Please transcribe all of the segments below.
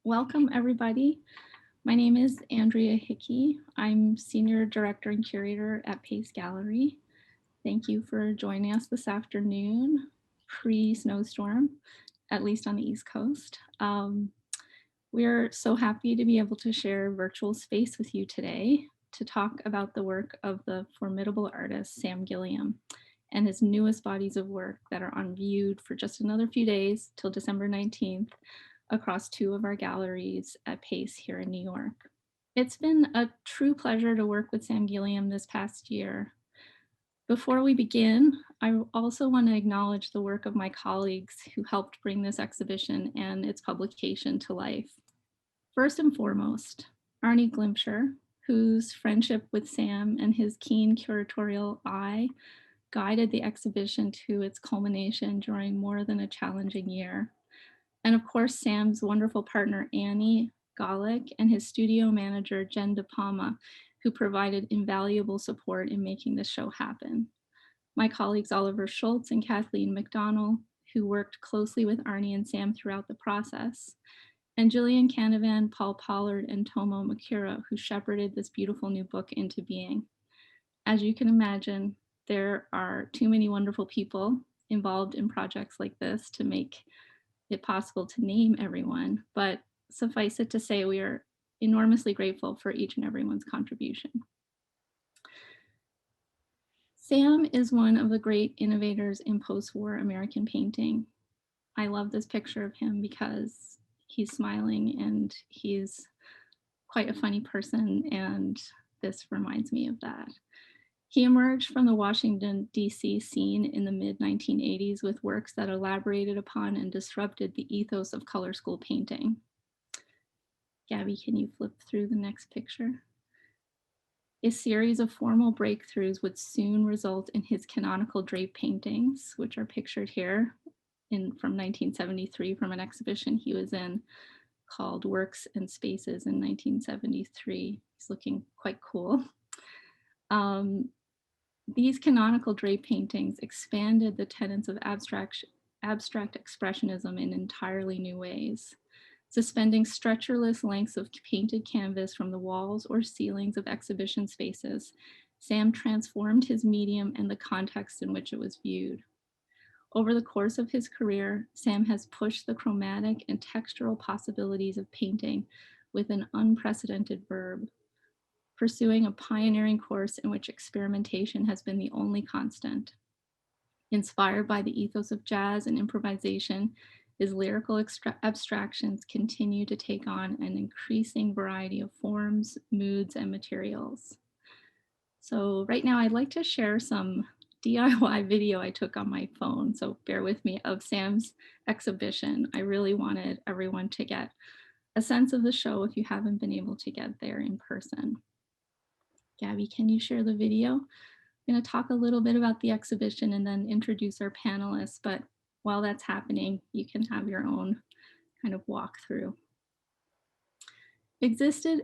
Welcome, everybody. My name is Andrea Hickey. I'm Senior Director and Curator at Pace Gallery. Thank you for joining us this afternoon, pre-snowstorm, at least on the East Coast. We're so happy to be able to share virtual space with you today to talk about the work of the formidable artist Sam Gilliam and his newest bodies of work that are on view for just another few days till December 19th across two of our galleries at Pace here in New York. It's been a true pleasure to work with Sam Gilliam this past year. Before we begin, I also want to acknowledge the work of my colleagues who helped bring this exhibition and its publication to life. First and foremost, Arnie Glimcher, whose friendship with Sam and his keen curatorial eye guided the exhibition to its culmination during more than a challenging year. And of course, Sam's wonderful partner, Annie Golick, and his studio manager, Jen De Palma, who provided invaluable support in making this show happen. My colleagues, Oliver Schultz and Kathleen McDonald, who worked closely with Arnie and Sam throughout the process, and Jillian Canavan, Paul Pollard, and Tomo Makura, who shepherded this beautiful new book into being. As you can imagine, there are too many wonderful people involved in projects like this to make it possible to name everyone, but suffice it to say, we are enormously grateful for each and everyone's contribution. Sam is one of the great innovators in post-war American painting. I love this picture of him because he's smiling and he's quite a funny person, and this reminds me of that. He emerged from the Washington, D.C. scene in the mid-1980s with works that elaborated upon and disrupted the ethos of color school painting. Gabby, can you flip through the next picture? A series of formal breakthroughs would soon result in his canonical drape paintings, which are pictured here from 1973 from an exhibition he was in called Works and Spaces in 1973. He's looking quite cool. These canonical drape paintings expanded the tenets of abstract expressionism in entirely new ways. Suspending stretcherless lengths of painted canvas from the walls or ceilings of exhibition spaces, Sam transformed his medium and the context in which it was viewed. Over the course of his career, Sam has pushed the chromatic and textural possibilities of painting with an unprecedented verve, pursuing a pioneering course in which experimentation has been the only constant. Inspired by the ethos of jazz and improvisation, his lyrical abstractions continue to take on an increasing variety of forms, moods, and materials. So right now I'd like to share some DIY video I took on my phone, so bear with me, of Sam's exhibition. I really wanted everyone to get a sense of the show if you haven't been able to get there in person. Gabby, can you share the video? I'm going to talk a little bit about the exhibition and then introduce our panelists, but while that's happening, you can have your own kind of walkthrough. Existing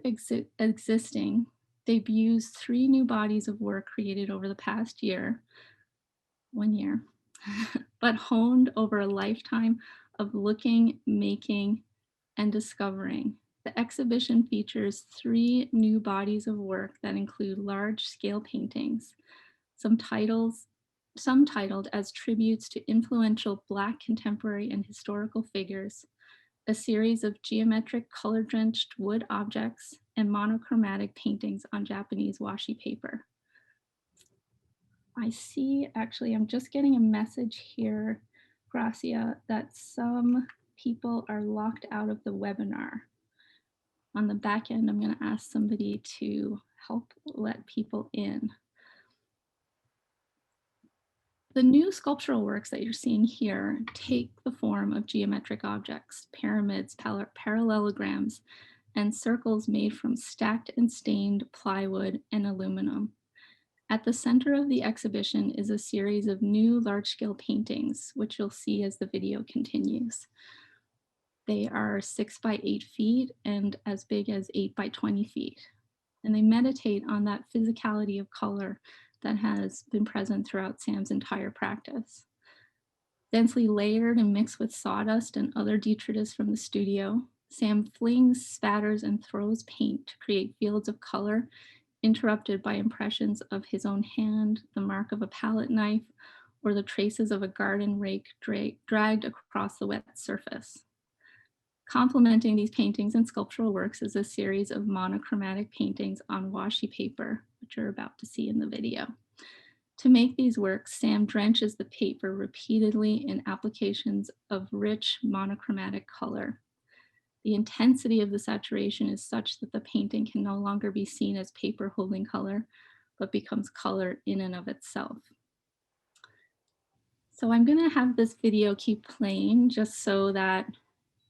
debuts 3 new bodies of work created over the past year, 1 year, but honed over a lifetime of looking, making, and discovering. The exhibition features 3 new bodies of work that include large-scale paintings, some titled as tributes to influential Black contemporary and historical figures, a series of geometric color-drenched wood objects, and monochromatic paintings on Japanese washi paper. I see, actually, I'm just getting a message here, Gracia, that some people are locked out of the webinar. On the back end, I'm going to ask somebody to help let people in. The new sculptural works that you're seeing here take the form of geometric objects, pyramids, parallelograms, and circles made from stacked and stained plywood and aluminum. At the center of the exhibition is a series of new large-scale paintings, which you'll see as the video continues. They are 6 by 8 feet and as big as 8 by 20 feet. And they meditate on that physicality of color that has been present throughout Sam's entire practice. Densely layered and mixed with sawdust and other detritus from the studio, Sam flings, spatters, and throws paint to create fields of color interrupted by impressions of his own hand, the mark of a palette knife, or the traces of a garden rake dragged across the wet surface. Complementing these paintings and sculptural works is a series of monochromatic paintings on washi paper, which you're about to see in the video. To make these works, Sam drenches the paper repeatedly in applications of rich monochromatic color. The intensity of the saturation is such that the painting can no longer be seen as paper holding color, but becomes color in and of itself. So I'm going to have this video keep playing just so that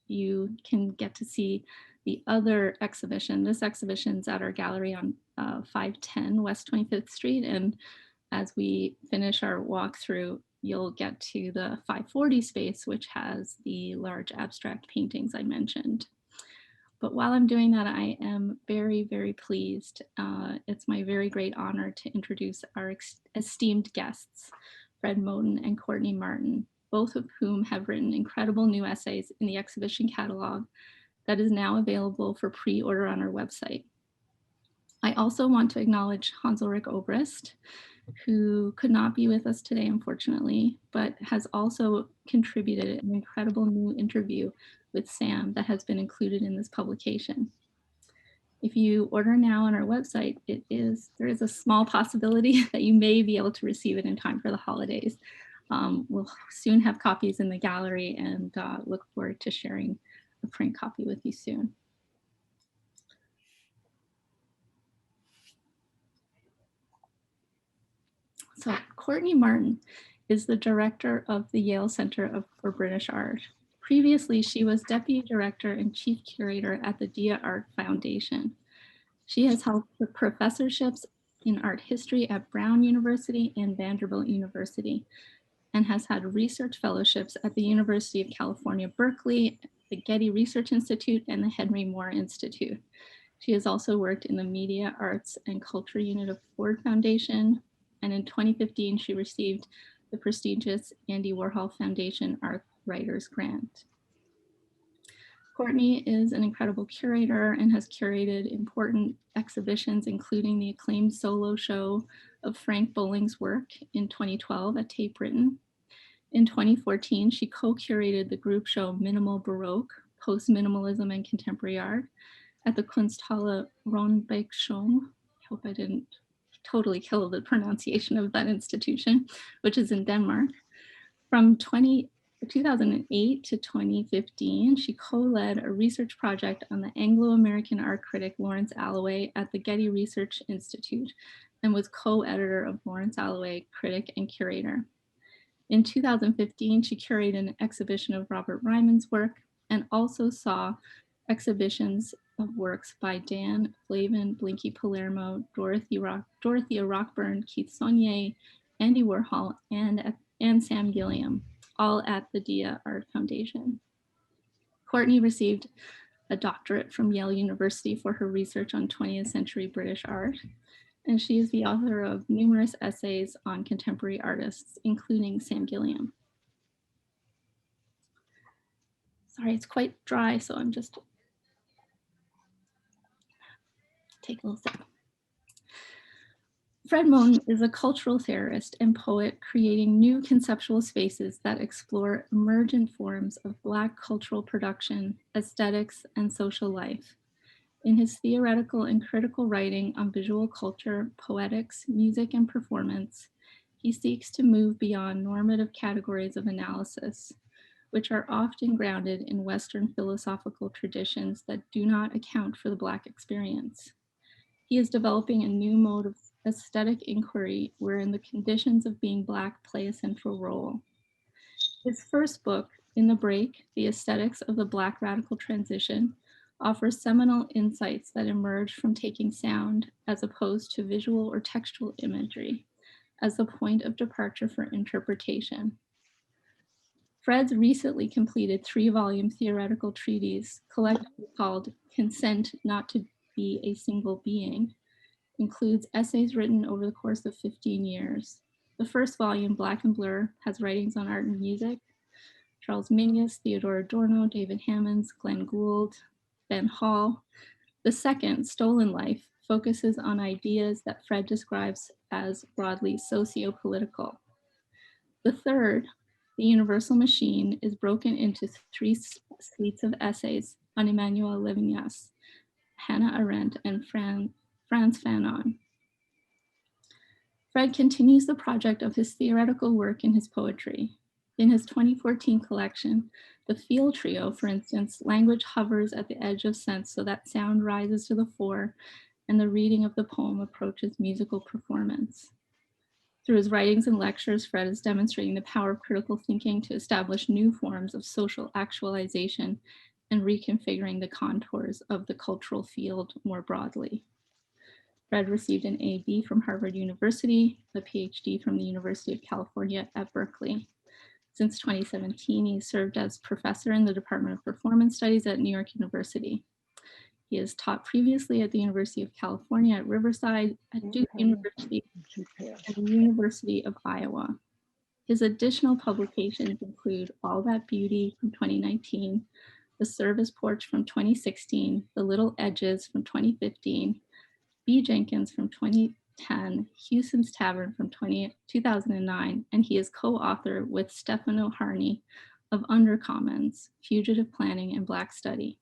you can get to see the other exhibition. This exhibition's at our gallery on 510 West 25th Street. And as we finish our walkthrough, you'll get to the 540 space, which has the large abstract paintings I mentioned. But while I'm doing that, I am very, very pleased. It's my very great honor to introduce our esteemed guests, Fred Moten and Courtney Martin, both of whom have written incredible new essays in the exhibition catalog that is now available for pre-order on our website. I also want to acknowledge Hans-Ulrich Obrist, who could not be with us today, unfortunately, but has also contributed an incredible new interview with Sam that has been included in this publication. If you order now on our website, there is a small possibility that you may be able to receive it in time for the holidays. We'll soon have copies in the gallery and look forward to sharing a print copy with you soon. So Courtney Martin is the director of the Yale Center for British Art. Previously, she was deputy director and chief curator at the Dia Art Foundation. She has held professorships in art history at Brown University and Vanderbilt University, and has had research fellowships at the University of California, Berkeley, the Getty Research Institute, and the Henry Moore Institute. She has also worked in the Media, Arts, and Culture Unit of Ford Foundation, and in 2015, she received the prestigious Andy Warhol Foundation Art Writers Grant. Courtney is an incredible curator and has curated important exhibitions, including the acclaimed solo show of Frank Bowling's work in 2012 at Tate Britain. In 2014, she co-curated the group show Minimal Baroque, Post-Minimalism and Contemporary Art at the Kunsthalle Ronbeckschom. I hope I didn't totally kill the pronunciation of that institution, which is in Denmark. From 2008 to 2015, she co-led a research project on the Anglo-American art critic Lawrence Alloway at the Getty Research Institute and was co-editor of Lawrence Alloway, critic and curator. In 2015, she curated an exhibition of Robert Ryman's work and also saw exhibitions of works by Dan Flavin, Blinky Palermo, Dorothea Rockburn, Keith Saunier, Andy Warhol, and Sam Gilliam, all at the Dia Art Foundation. Courtney received a doctorate from Yale University for her research on 20th century British art, and she is the author of numerous essays on contemporary artists, including Sam Gilliam. Sorry, it's quite dry, so I'm just take a little sip. Fred Moten is a cultural theorist and poet creating new conceptual spaces that explore emergent forms of Black cultural production, aesthetics, and social life. In his theoretical and critical writing on visual culture, poetics, music, and performance, he seeks to move beyond normative categories of analysis, which are often grounded in Western philosophical traditions that do not account for the Black experience. He is developing a new mode of aesthetic inquiry wherein the conditions of being Black play a central role. His first book, In the Break, The Aesthetics of the Black Radical Transition, offers seminal insights that emerge from taking sound as opposed to visual or textual imagery as the point of departure for interpretation. Fred's recently completed 3-volume theoretical treatise, collectively called Consent Not to Be a Single Being, includes essays written over the course of 15 years. The first volume, Black and Blur, has writings on art and music, Charles Mingus, Theodore Adorno, David Hammonds, Glenn Gould, Ben Hall. The second, Stolen Life, focuses on ideas that Fred describes as broadly socio-political. The third, The Universal Machine, is broken into three suites of essays on Emmanuel Levinas, Hannah Arendt, and Frantz Fanon. Fred continues the project of his theoretical work in his poetry. In his 2014 collection, The Feel Trio, for instance, language hovers at the edge of sense so that sound rises to the fore and the reading of the poem approaches musical performance. Through his writings and lectures, Fred is demonstrating the power of critical thinking to establish new forms of social actualization and reconfiguring the contours of the cultural field more broadly. Fred received an A.B. from Harvard University, a PhD from the University of California at Berkeley. Since 2017, he served as professor in the Department of Performance Studies at New York University. He has taught previously at the University of California at Riverside, at Duke University, and the University of Iowa. His additional publications include All That Beauty from 2019, The Service Porch from 2016, The Little Edges from 2015, B. Jenkins from 2010, Houston's Tavern from 2009, and he is co-author with Stefano Harney of Undercommons, Fugitive Planning and Black Study.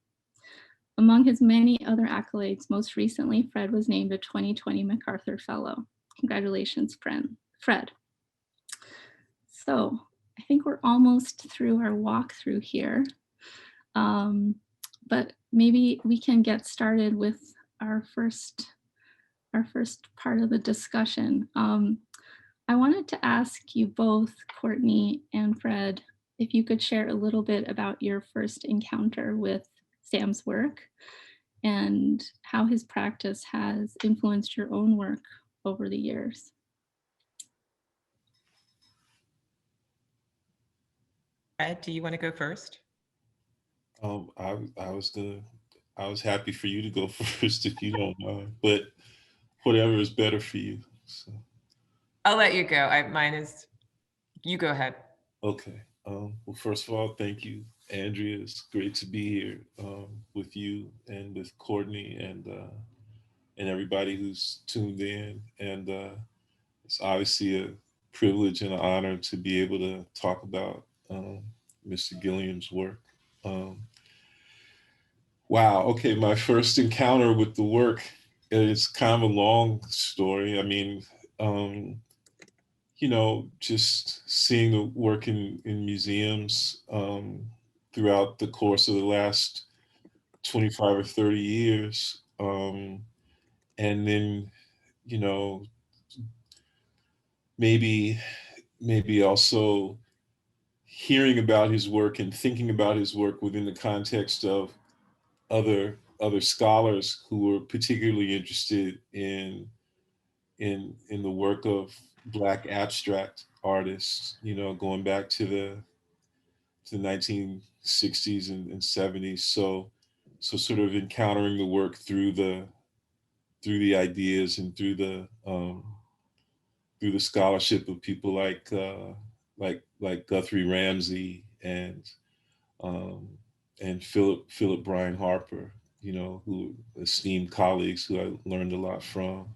Among his many other accolades, most recently, Fred was named a 2020 MacArthur Fellow. Congratulations, Fred. So I think we're almost through our walkthrough here, but maybe we can get started with our first part of the discussion. I wanted to ask you both, Courtney and Fred, if you could share a little bit about your first encounter with Sam's work and how his practice has influenced your own work over the years. Fred, do you want to go first? I was happy for you to go first if you don't mind, but whatever is better for you. So. I'll let you go. Mine is, you go ahead. Okay. Well, first of all, thank you, Andrea. It's great to be here with you and with Courtney and everybody who's tuned in. And it's obviously a privilege and an honor to be able to talk about Mr. Gilliam's work. Wow. Okay. My first encounter with the work, it's kind of a long story. I mean, just seeing the work in museums throughout the course of the last 25 or 30 years. And then, maybe also hearing about his work and thinking about his work within the context of other scholars who were particularly interested in the work of Black abstract artists, going back to the 1960s and 70s. So sort of encountering the work through the ideas and through the scholarship of people like Guthrie Ramsey and Philip Bryan Harper, who esteemed colleagues who I learned a lot from.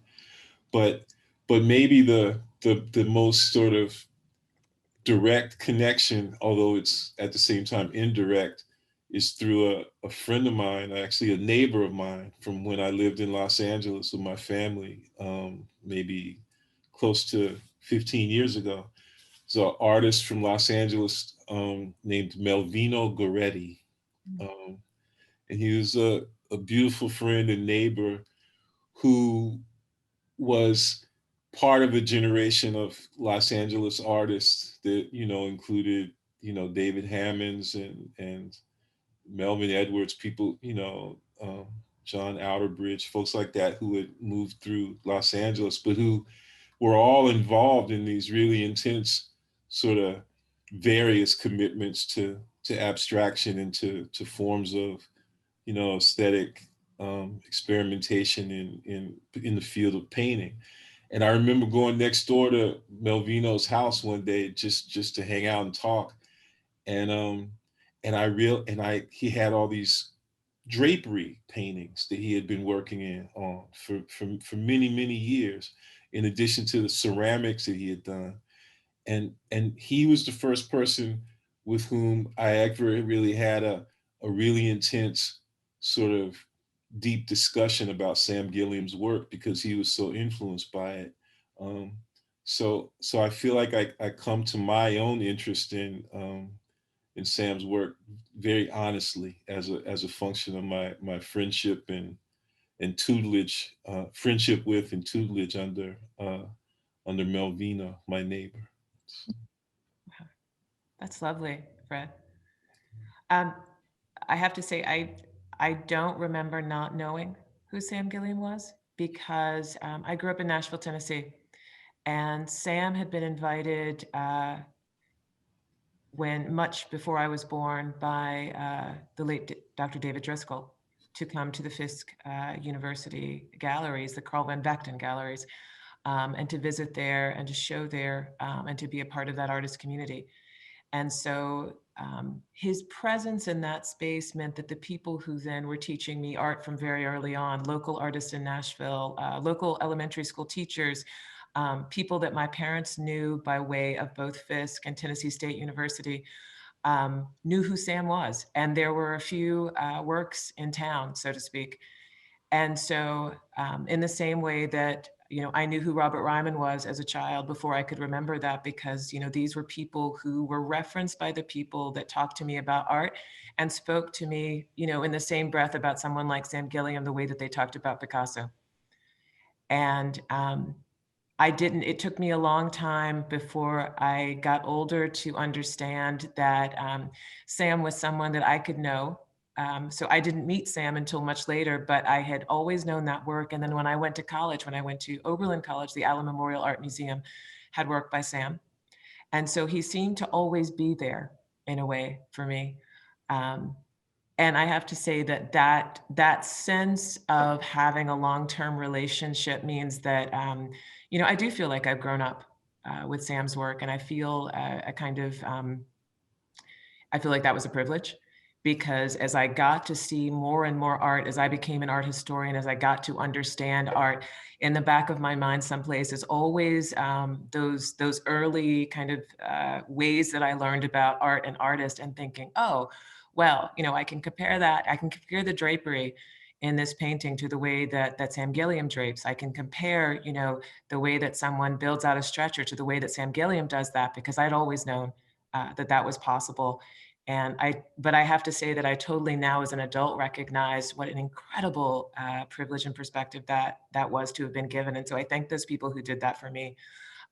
But maybe the most sort of direct connection, although it's at the same time indirect, is through a friend of mine, actually a neighbor of mine from when I lived in Los Angeles with my family, maybe close to 15 years ago. So an artist from Los Angeles named Melvino Goretti. And he was a beautiful friend and neighbor who was part of a generation of Los Angeles artists that, included, David Hammonds and Melvin Edwards, people, John Outerbridge, folks like that who had moved through Los Angeles, but who were all involved in these really intense sort of various commitments to abstraction and to forms of, aesthetic experimentation in the field of painting. And I remember going next door to Melvino's house one day just to hang out and talk. and he had all these drapery paintings that he had been working on for many years, in addition to the ceramics that he had done. And he was the first person with whom I ever really had a really intense sort of deep discussion about Sam Gilliam's work, because he was so influenced by it. So I feel like I come to my own interest in Sam's work very honestly, as a function of my friendship and tutelage, friendship with and tutelage under Melvina, my neighbor. That's lovely, Fred. I have to say, I don't remember not knowing who Sam Gilliam was, because I grew up in Nashville, Tennessee, and Sam had been invited when much before I was born by the late Dr. David Driscoll to come to the Fisk University galleries, the Carl Van Vechten galleries, and to visit there and to show there and to be a part of that artist community. And so his presence in that space meant that the people who then were teaching me art from very early on, local artists in Nashville, local elementary school teachers, people that my parents knew by way of both Fisk and Tennessee State University, knew who Sam was. And there were a few works in town, so to speak. And so in the same way that, I knew who Robert Ryman was as a child before I could remember that, because, these were people who were referenced by the people that talked to me about art and spoke to me, in the same breath about someone like Sam Gilliam, the way that they talked about Picasso. And it took me a long time before I got older to understand that Sam was someone that I could know. So I didn't meet Sam until much later, but I had always known that work. And then when I went to college, when I went to Oberlin College, the Allen Memorial Art Museum had work by Sam. And so he seemed to always be there in a way for me. And I have to say that sense of having a long-term relationship means that, I do feel like I've grown up with Sam's work, and I feel I feel like that was a privilege, because as I got to see more and more art, as I became an art historian, as I got to understand art, in the back of my mind, someplace is always those early kind of ways that I learned about art and artists, and thinking, oh, well, I can compare that. I can compare the drapery in this painting to the way that Sam Gilliam drapes. I can compare, the way that someone builds out a stretcher to the way that Sam Gilliam does that, because I'd always known that was possible. But I have to say that I totally now, as an adult, recognize what an incredible privilege and perspective that was to have been given. And so I thank those people who did that for me.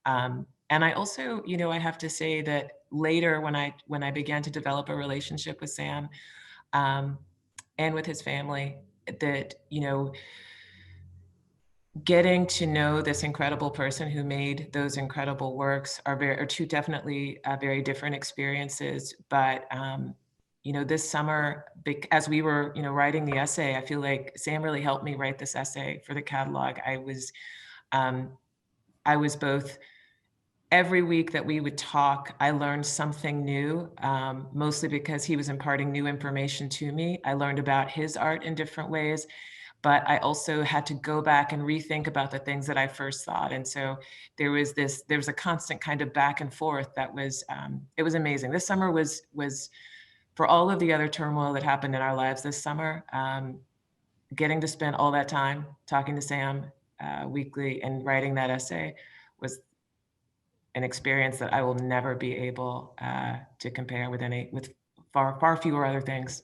And I also, I have to say that later, when I began to develop a relationship with Sam and with his family, that, getting to know this incredible person who made those incredible works are two definitely very different experiences. But this summer, as we were writing the essay, I feel like Sam really helped me write this essay for the catalog. I was both, every week that we would talk, I learned something new, mostly because he was imparting new information to me. I learned about his art in different ways, but I also had to go back and rethink about the things that I first thought. And so there was a constant kind of back and forth that was, it was amazing. This summer was for all of the other turmoil that happened in our lives this summer, getting to spend all that time talking to Sam weekly and writing that essay was an experience that I will never be able to compare with far fewer other things.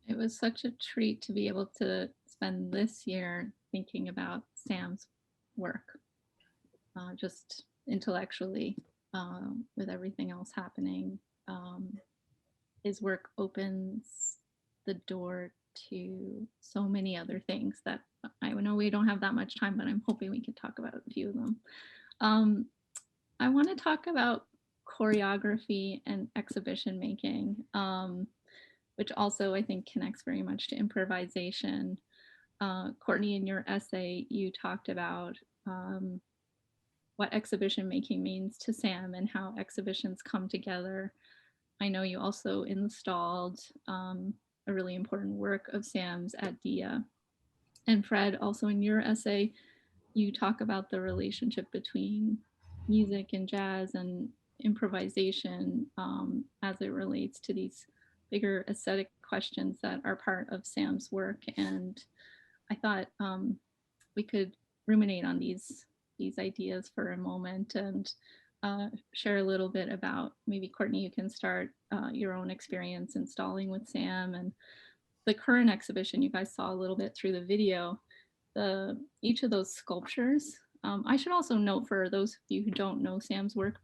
It was such a treat to be able to spend this year thinking about Sam's work, just intellectually, with everything else happening. His work opens the door to so many other things that I know we don't have that much time, but I'm hoping we can talk about a few of them. I want to talk about choreography and exhibition making, which also I think connects very much to improvisation. Courtney, in your essay, you talked about what exhibition making means to Sam and how exhibitions come together I know you also installed a really important work of Sam's at DIA. And Fred, also in your essay, you talk about the relationship between music and jazz and improvisation as it relates to these bigger aesthetic questions that are part of Sam's work. And I thought we could ruminate on these ideas for a moment and share a little bit about, maybe Courtney, you can start your own experience installing with Sam and the current exhibition. You guys saw a little bit through the video, each of those sculptures. I should also note, for those of you who don't know Sam's work,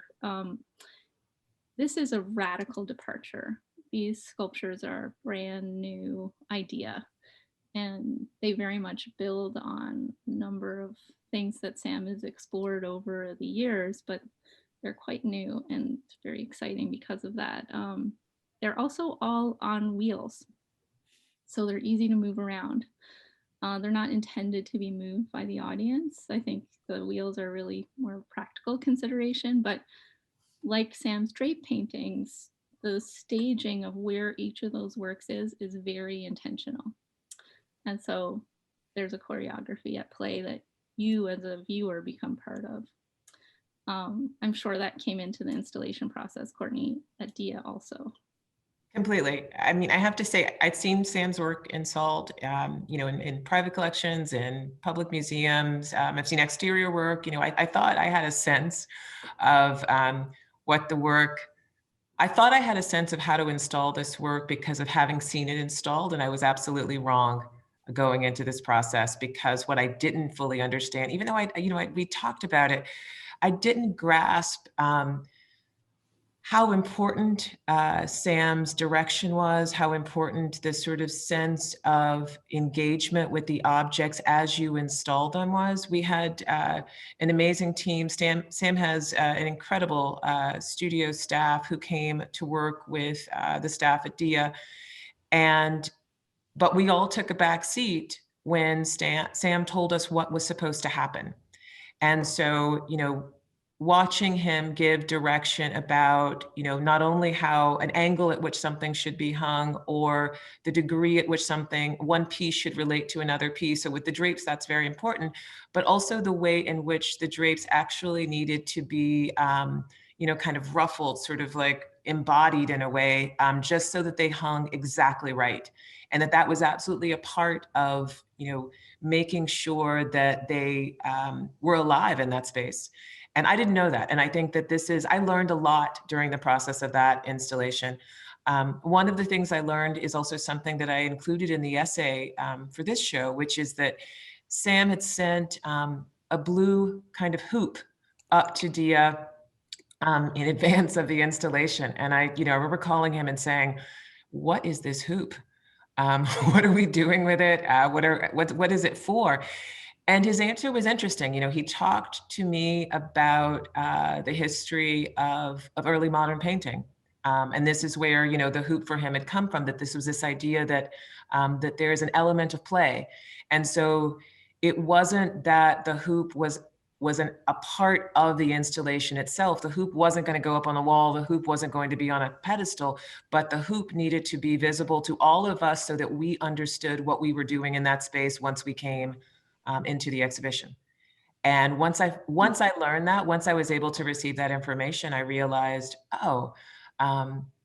this is a radical departure. These sculptures are a brand new idea, and they very much build on a number of things that Sam has explored over the years, but they're quite new and very exciting because of that. They're also all on wheels, so they're easy to move around. They're not intended to be moved by the audience. I think the wheels are really more practical consideration, but like Sam's drape paintings, the staging of where each of those works is very intentional. And so there's a choreography at play that you as a viewer become part of. I'm sure that came into the installation process, Courtney, at DIA also. Completely. I mean, I have to say, I'd seen Sam's work installed, in private collections, in public museums. I've seen exterior work. I thought I had a sense of what the work. I thought I had a sense of how to install this work because of having seen it installed, and I was absolutely wrong going into this process, because what I didn't fully understand, even though we talked about it, I didn't grasp how important Sam's direction was, how important this sort of sense of engagement with the objects as you install them was. We had an amazing team. Sam has an incredible studio staff who came to work with the staff at DIA. But we all took a back seat when Sam told us what was supposed to happen. And so, watching him give direction about, not only how an angle at which something should be hung, or the degree at which one piece should relate to another piece. So with the drapes, that's very important, but also the way in which the drapes actually needed to be, kind of ruffled, sort of like embodied in a way, just so that they hung exactly right. And that was absolutely a part of, making sure that they were alive in that space. And I didn't know that. And I think that I learned a lot during the process of that installation. One of the things I learned is also something that I included in the essay for this show, which is that Sam had sent a blue kind of hoop up to DIA in advance of the installation. And I remember calling him and saying, "What is this hoop? What are we doing with it? What is it for?" And his answer was interesting. He talked to me about the history of early modern painting. And this is where, the hoop for him had come from, that this was this idea that there is an element of play. And so it wasn't that the hoop was a part of the installation itself. The hoop wasn't going to go up on the wall. The hoop wasn't going to be on a pedestal, but the hoop needed to be visible to all of us so that we understood what we were doing in that space once we came into the exhibition. And once I learned that, once I was able to receive that information, I realized,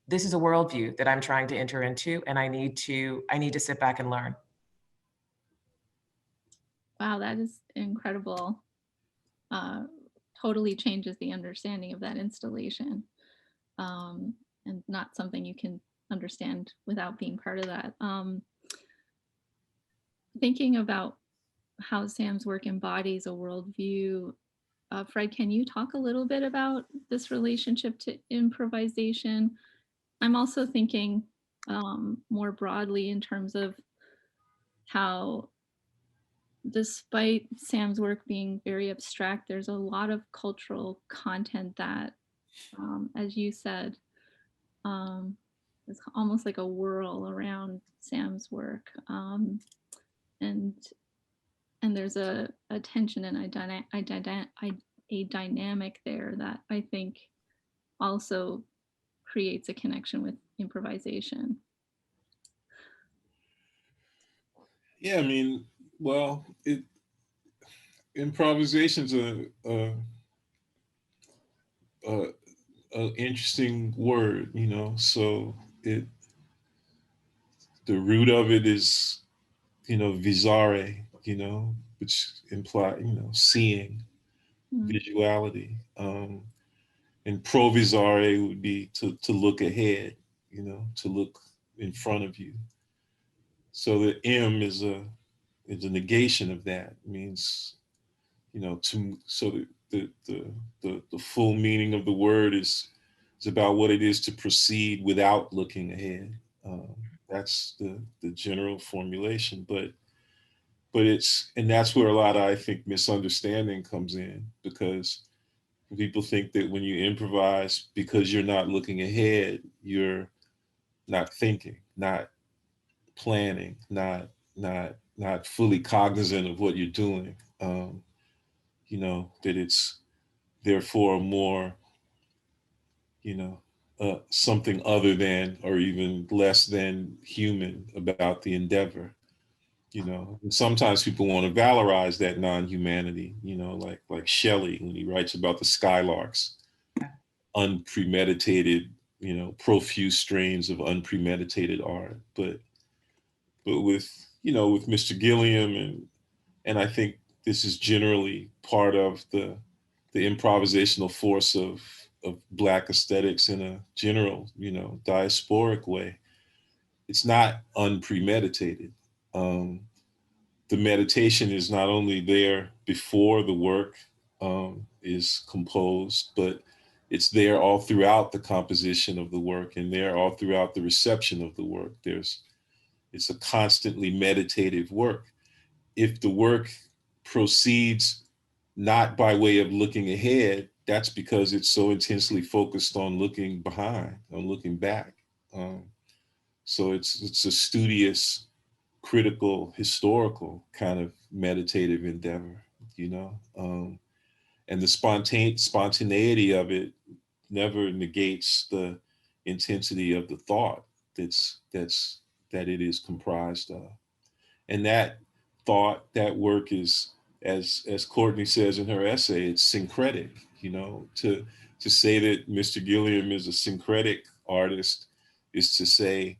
this is a worldview that I'm trying to enter into, and I need to sit back and learn. Wow, that is incredible. Totally changes the understanding of that installation, and not something you can understand without being part of that. Thinking about how Sam's work embodies a worldview, Fred, can you talk a little bit about this relationship to improvisation? I'm also thinking more broadly in terms of how, despite Sam's work being very abstract, there's a lot of cultural content that, as you said, is almost like a whirl around Sam's work. And there's a tension and a dynamic there that I think also creates a connection with improvisation? Yeah, I mean, well, improvisation's a interesting word, you know. So the root of it is, you know, visare, you know, which imply, you know, seeing, visuality. And provisare would be to look ahead, you know, to look in front of you. So the M is a negation of that. It means, you know, so the full meaning of the word is about what it is to proceed without looking ahead. That's the general formulation, but and that's where a lot of, I think, misunderstanding comes in, because people think that when you improvise, because you're not looking ahead, you're not thinking, not planning, not fully cognizant of what you're doing. You know, that it's therefore more, you know, something other than, or even less than human about the endeavor. You know, and sometimes people want to valorize that non-humanity, you know, like Shelley when he writes about the skylarks, unpremeditated, you know, profuse strains of unpremeditated art. But with, you know, with Mr. Gilliam, and I think this is generally part of the improvisational force of Black aesthetics in a general, you know, diasporic way. It's not unpremeditated. The meditation is not only there before the work is composed, but it's there all throughout the composition of the work, and there all throughout the reception of the work. It's a constantly meditative work. If the work proceeds not by way of looking ahead, that's because it's so intensely focused on looking behind, on looking back. So it's a studious, critical, historical kind of meditative endeavor, you know. And the spontaneity of it never negates the intensity of the thought that it is comprised of. And that thought, that work is, as Courtney says in her essay, it's syncretic. You know, to say that Mr. Gilliam is a syncretic artist is to say,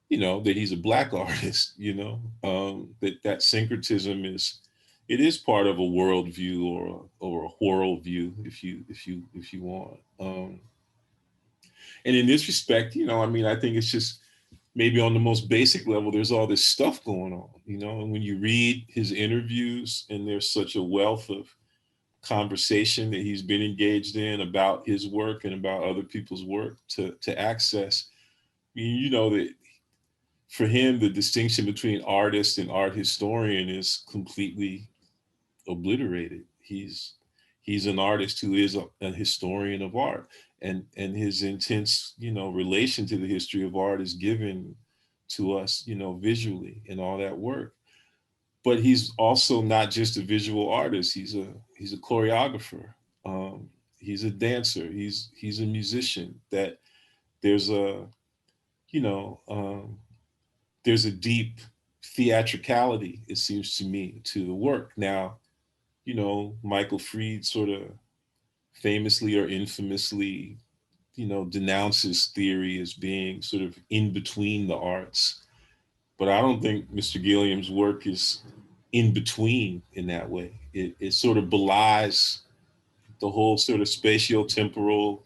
you know, that he's a Black artist. You know, that syncretism is part of a worldview, or a worldview, if you want. And in this respect, you know, I mean, I think it's just, maybe on the most basic level, there's all this stuff going on, you know, and when you read his interviews, and there's such a wealth of conversation that he's been engaged in about his work and about other people's work to access. I mean, you know, that for him, the distinction between artist and art historian is completely obliterated. He's an artist who is a historian of art, and his intense, you know, relation to the history of art is given to us, you know, visually in all that work. But he's also not just a visual artist. He's a choreographer. He's a dancer. He's a musician. That there's a, you know, there's a deep theatricality, it seems to me, to the work. Now, you know, Michael Fried sort of famously or infamously, you know, denounces theory as being sort of in between the arts. But I don't think Mr. Gilliam's work is in between in that way. It sort of belies the whole sort of spatio-temporal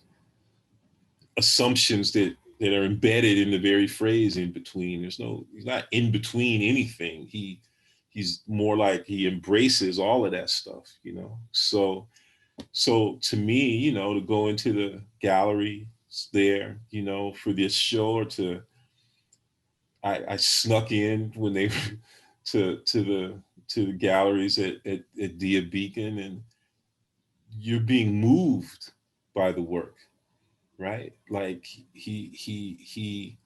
assumptions that are embedded in the very phrase in between. He's not in between anything. He's more like he embraces all of that stuff, you know. So to me, you know, to go into the gallery there, you know, for this show, or I snuck in when they to the galleries at Dia Beacon, and you're being moved by the work, right? Like he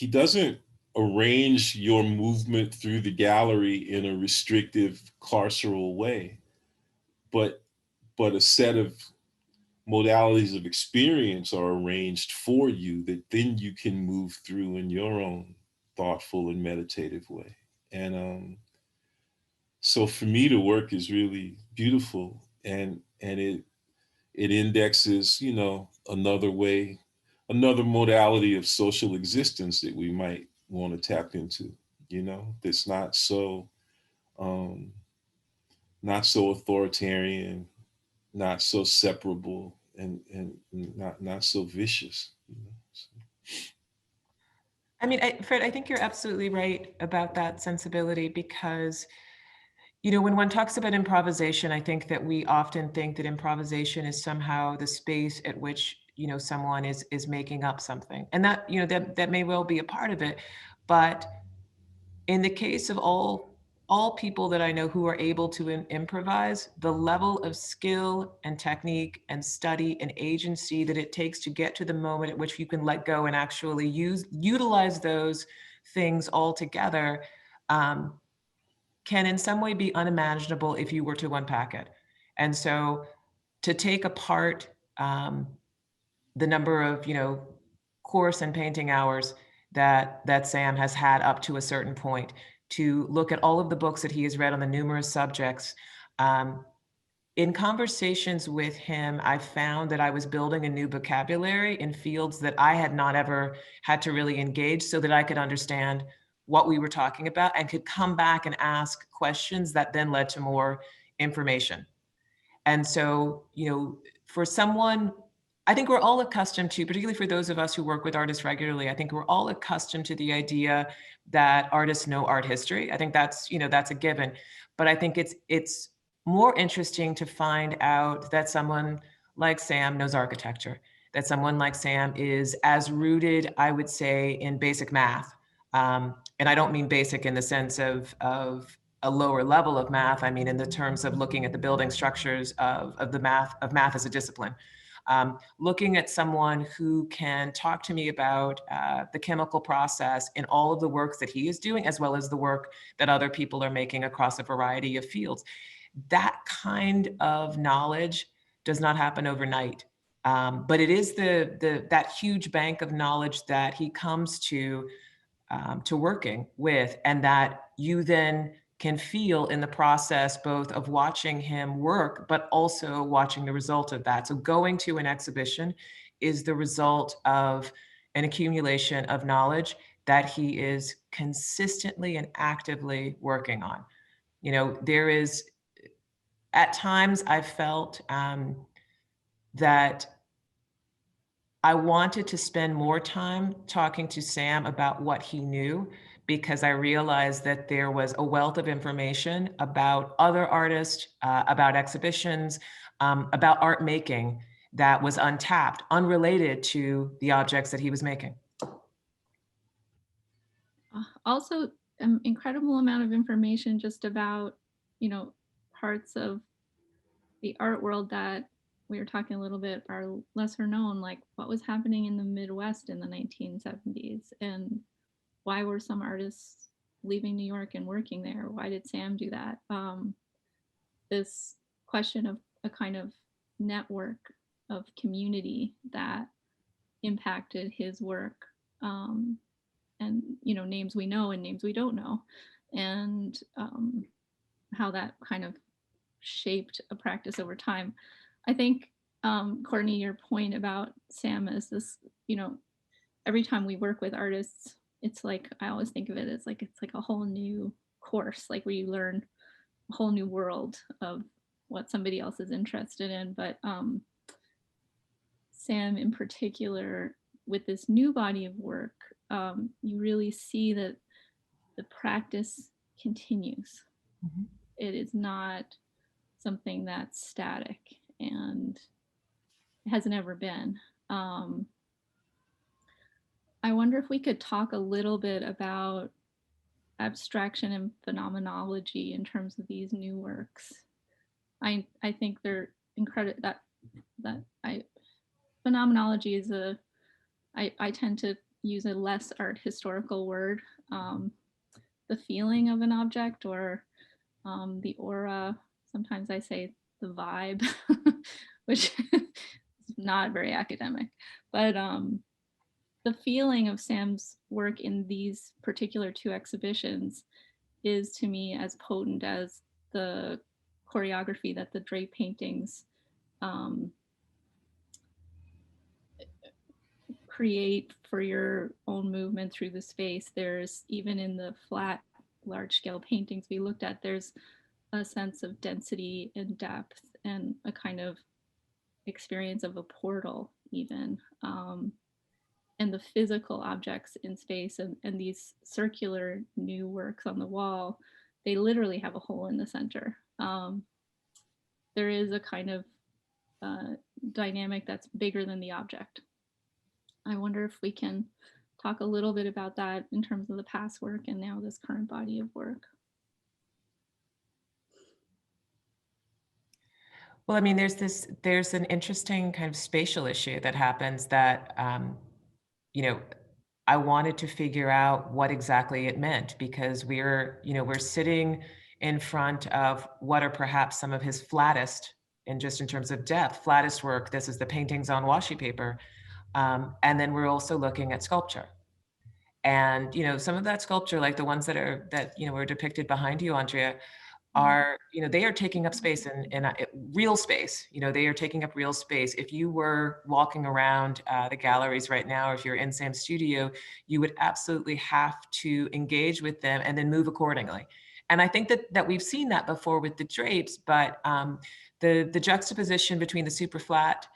doesn't arrange your movement through the gallery in a restrictive carceral way, but a set of modalities of experience are arranged for you that then you can move through in your own thoughtful and meditative way. And so for me, the work is really beautiful, and it indexes, you know, another way, another modality of social existence that we might want to tap into, you know, that's um, not so authoritarian, not so separable, and not so vicious. You know? So. I mean, Fred, I think you're absolutely right about that sensibility because, you know, when one talks about improvisation, I think that we often think that improvisation is somehow the space at which, you know, someone is making up something. And that, you know, that may well be a part of it. But in the case of all people that I know who are able to improvise, the level of skill and technique and study and agency that it takes to get to the moment at which you can let go and actually utilize those things all together can in some way be unimaginable if you were to unpack it. And so to take apart the number of, you know, course and painting hours that Sam has had up to a certain point, to look at all of the books that he has read on the numerous subjects. In conversations with him, I found that I was building a new vocabulary in fields that I had not ever had to really engage so that I could understand what we were talking about and could come back and ask questions that then led to more information. And so, you know, for someone, I think we're all accustomed to, particularly for those of us who work with artists regularly, I think we're all accustomed to the idea that artists know art history. I think that's, you know, that's a given. But I think it's more interesting to find out that someone like Sam knows architecture, that someone like Sam is as rooted, I would say, in basic math. And I don't mean basic in the sense of a lower level of math. I mean, in the terms of looking at the building structures of math as a discipline. Looking at someone who can talk to me about the chemical process in all of the works that he is doing, as well as the work that other people are making across a variety of fields. That kind of knowledge does not happen overnight. But it is that huge bank of knowledge that he comes to working with, and that you then can feel in the process both of watching him work, but also watching the result of that. So going to an exhibition is the result of an accumulation of knowledge that he is consistently and actively working on. You know, there is, at times I've felt that I wanted to spend more time talking to Sam about what he knew, because I realized that there was a wealth of information about other artists, about exhibitions, about art making that was untapped, unrelated to the objects that he was making. Also, an incredible amount of information just about, you know, parts of the art world that we were talking a little bit are lesser known, like what was happening in the Midwest in the 1970s and why were some artists leaving New York and working there? Why did Sam do that? This question of a kind of network of community that impacted his work, and, you know, names we know and names we don't know, and how that kind of shaped a practice over time. I think, Courtney, your point about Sam as this, you know, every time we work with artists, it's like, I always think of it as like, it's like a whole new course, like where you learn a whole new world of what somebody else is interested in. But Sam in particular, with this new body of work, you really see that the practice continues. Mm-hmm. It is not something that's static, and it hasn't ever been. I wonder if we could talk a little bit about abstraction and phenomenology in terms of these new works. I think they're incredible. Phenomenology is I tend to use a less art historical word. The feeling of an object, or the aura. Sometimes I say the vibe, which not very academic, but the feeling of Sam's work in these particular two exhibitions is to me as potent as the choreography that the drape paintings create for your own movement through the space. There's, even in the flat large scale paintings we looked at, there's a sense of density and depth and a kind of experience of a portal even. And the physical objects in space and these circular new works on the wall, they literally have a hole in the center. There is a kind of dynamic that's bigger than the object. I wonder if we can talk a little bit about that in terms of the past work and now this current body of work. Well, I mean, there's an interesting kind of spatial issue that happens that, I wanted to figure out what exactly it meant, because we're sitting in front of what are perhaps some of his flattest, and just in terms of depth, flattest work. This is the paintings on washi paper. And then we're also looking at sculpture. And, some of that sculpture, like the ones that were depicted behind you, Andrea, are, they are taking up space in a real space. They are taking up real space. If you were walking around the galleries right now, or if you're in Sam's studio, you would absolutely have to engage with them and then move accordingly. And I think that we've seen that before with the drapes, but the juxtaposition between the super flat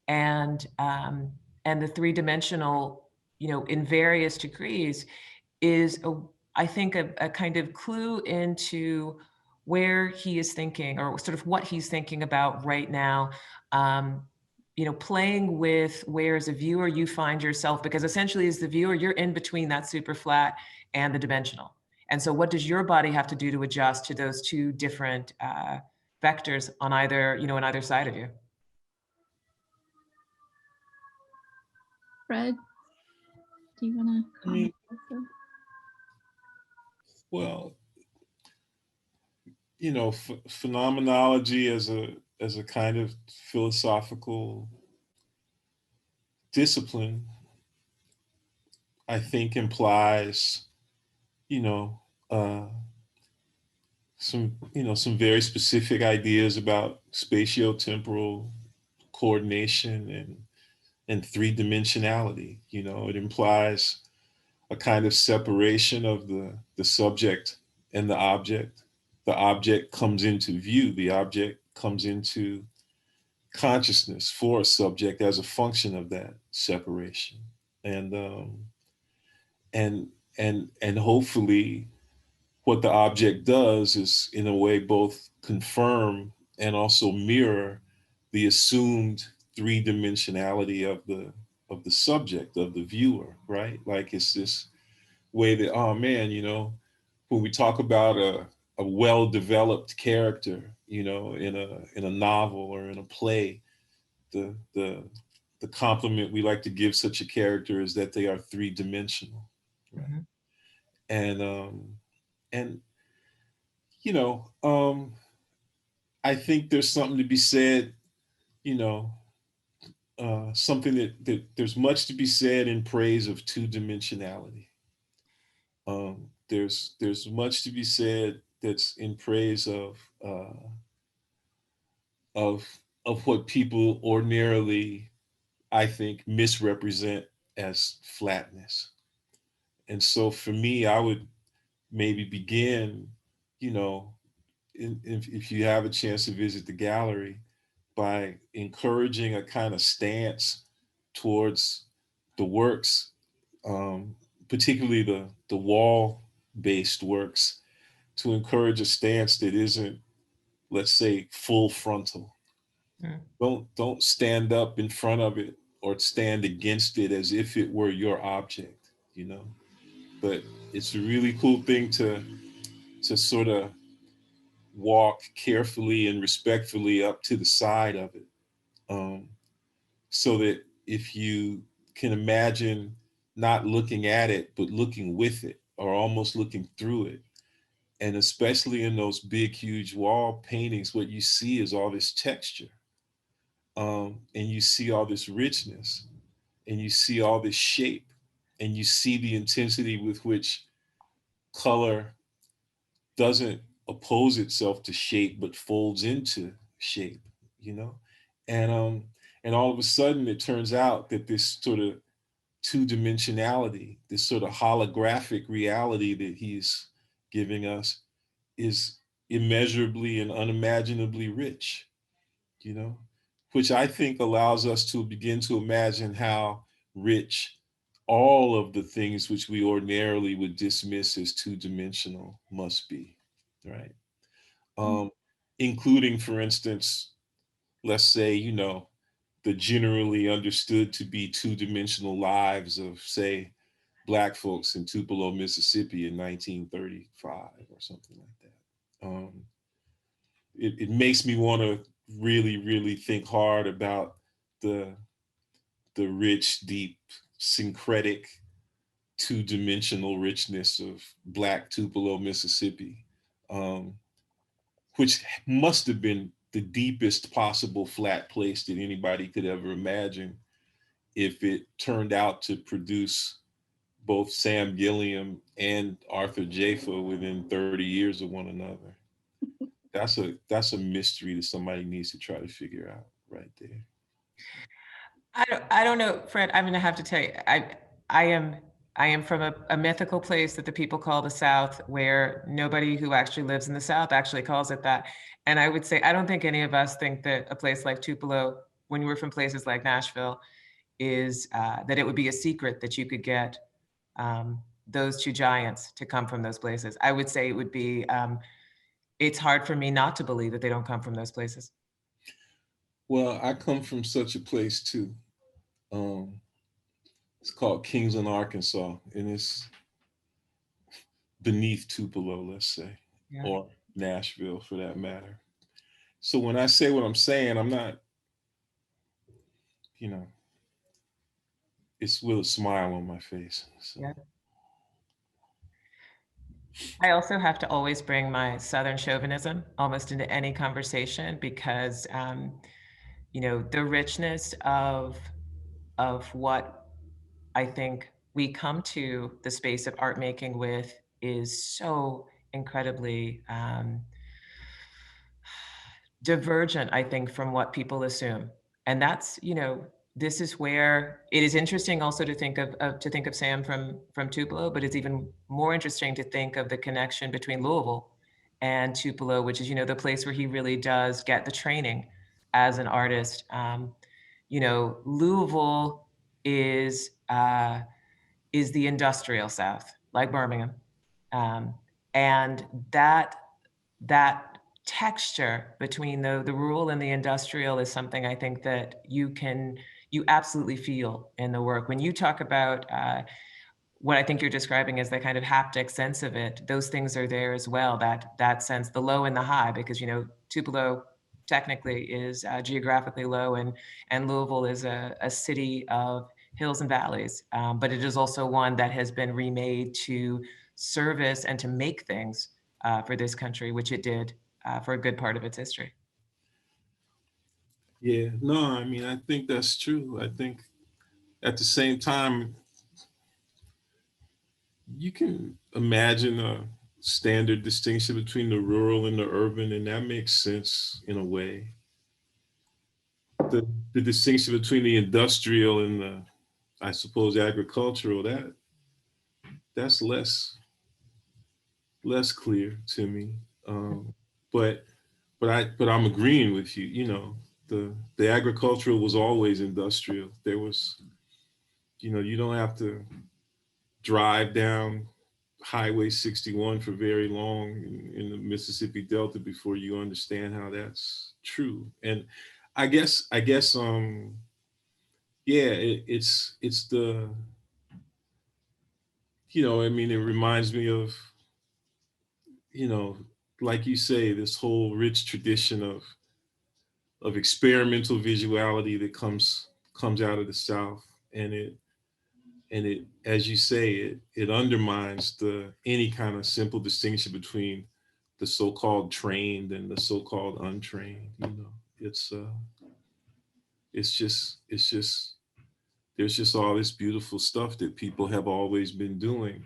and the three-dimensional, in various degrees, is I think a kind of clue into where he is thinking, or sort of what he's thinking about right now, playing with where as a viewer you find yourself, because essentially as the viewer, you're in between that super flat and the dimensional. And so what does your body have to do to adjust to those two different vectors on either, on either side of you? Fred, do you want to comment also? Well, phenomenology as a kind of philosophical discipline, I think implies, some very specific ideas about spatiotemporal coordination and three-dimensionality. It implies a kind of separation of the subject and the object. The object comes into view. The object comes into consciousness for a subject as a function of that separation. And hopefully what the object does is in a way both confirm and also mirror the assumed three-dimensionality of the subject, of the viewer, right? Like it's this way that, oh man, when we talk about a well-developed character, in a novel or in a play, the compliment we like to give such a character is that they are three-dimensional, right? Mm-hmm. And I think there's something to be said, something that there's much to be said in praise of two-dimensionality. There's much to be said that's in praise of what people ordinarily, I think, misrepresent as flatness. And so for me, I would maybe begin, if you have a chance to visit the gallery, by encouraging a kind of stance towards the works, particularly the wall-based works, to encourage a stance that isn't, let's say, full frontal. Mm. Don't stand up in front of it or stand against it as if it were your object, But it's a really cool thing to sort of walk carefully and respectfully up to the side of it, so that if you can imagine not looking at it, but looking with it, or almost looking through it. And especially in those big, huge wall paintings, what you see is all this texture. and you see all this richness, and you see all this shape, and you see the intensity with which color doesn't oppose itself to shape but folds into shape, you know. And all of a sudden it turns out that this sort of two-dimensionality, this sort of holographic reality that he's giving us, is immeasurably and unimaginably rich, you know, which I think allows us to begin to imagine how rich all of the things which we ordinarily would dismiss as two-dimensional must be, right? Um, Including, for instance, let's say, you know, the generally understood to be two-dimensional lives of, say, Black folks in Tupelo, Mississippi in 1935 or something like that. It makes me want to really, really think hard about the the rich, deep, syncretic, two-dimensional richness of Black Tupelo, Mississippi, um, which must have been the deepest possible flat place that anybody could ever imagine if it turned out to produce both Sam Gilliam and Arthur Jafa within 30 years of one another. That's a mystery that somebody needs to try to figure out right there. I don't know, Fred. I'm going to have to tell you, I am I am from a mythical place that the people call the South, where nobody who actually lives in the South actually calls it that. And I would say, I don't think any of us think that a place like Tupelo, when we're from places like Nashville, is that it would be a secret that you could get those two giants to come from those places. I would say it would be, it's hard for me not to believe that they don't come from those places. Well, I come from such a place too. Um, it's called Kingsland, Arkansas, and it's beneath Tupelo, let's say, Yeah. or Nashville for that matter. So when I say what I'm saying, I'm not, you know, it's with a smile on my face. So. Yeah. I also have to always bring my Southern chauvinism almost into any conversation because, you know, the richness of what I think we come to the space of art making with is so incredibly divergent, I think, from what people assume. And that's, you know, this is where it is interesting also to think of Sam from Tupelo, but it's even more interesting to think of the connection between Louisville and Tupelo, which is, you know, the place where he really does get the training as an artist. You know, Louisville is the industrial South, like Birmingham, and that texture between the rural and the industrial is something I think that you absolutely feel in the work. When you talk about what I think you're describing as the kind of haptic sense of it, those things are there as well. That sense, the low and the high, because you know Tupelo technically is geographically low, and Louisville is a city of hills and valleys, but it is also one that has been remade to service and to make things for this country, which it did for a good part of its history. Yeah, no, I mean, I think that's true. I think at the same time, you can imagine a standard distinction between the rural and the urban, and that makes sense in a way. The distinction between the industrial and the, I suppose, agricultural, that's less clear to me. But but I'm agreeing with you. You know, the agricultural was always industrial. There was, you know, you don't have to drive down Highway 61 for very long in the Mississippi Delta before you understand how that's true. And I guess yeah, it's the, you know, I mean, it reminds me of, you know, like you say, this whole rich tradition of experimental visuality that comes out of the South, and it, as you say, it undermines the any kind of simple distinction between the so-called trained and the so-called untrained. You know, it's there's just all this beautiful stuff that people have always been doing.